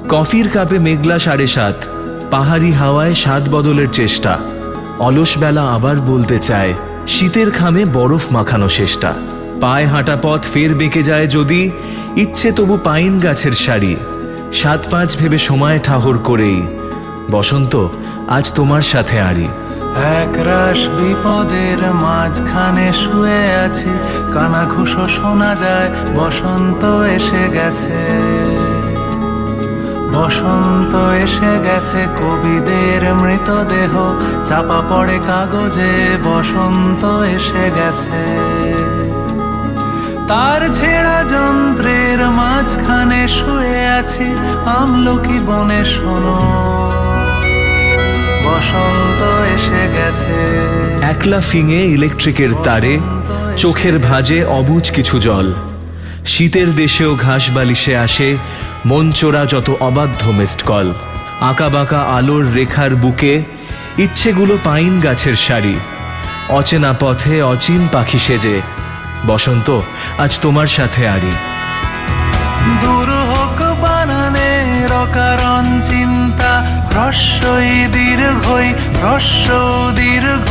কফির কাপে মেঘলা 7:30, পাহাড়ি হাওয়ায় স্বাদ বদলের চেষ্টা। অলস বেলা আবার বলতে চায়, শীতের খামে বরফ মাখানো শেষটা। পায়ে হাঁটা পথ ফের বেঁকে যায় যদি, ইচ্ছে তবু পাইন গাছের সারি। 7-5 ভেবে সময় ঠাহর করেই, বসন্ত আজ তোমার সাথে আড়ি। একরাশ বিপদের মাঝখানে শুয়ে আছি, কানাঘুষো শোনা যায়, বসন্ত এসে গেছে। বসন্ত এসে গেছে, কবিদের মৃতদেহ চাপা পড়ে কাগজে, বসন্ত এসে গেছে। তার ছেঁড়া যন্ত্রের মাঝখানে শুয়ে আছি, আমলকি বনে শোনো, বসন্ত এসে গেছে। একলা ফিঙে ইলেকট্রিকের তারে, চোখের ভাঁজে অবুঝ কিছু জল। শীতের দেশেও ঘাস বালিশে আসে, মন চোরা যত অবাধ্য মিসড কল। আঁকা বাঁকা আলোর রেখার বুকে, ইচ্ছেগুলো পাইন গাছের সারি। অচেনা পথে অচিন পাখি সেজে, বসন্ত আজ তোমার সাথে আড়ি। দূর হোক বানানের অকারণ চিন্তা, হ্রস্বই দীর্ঘই, হ্রস্ব দীর্ঘ।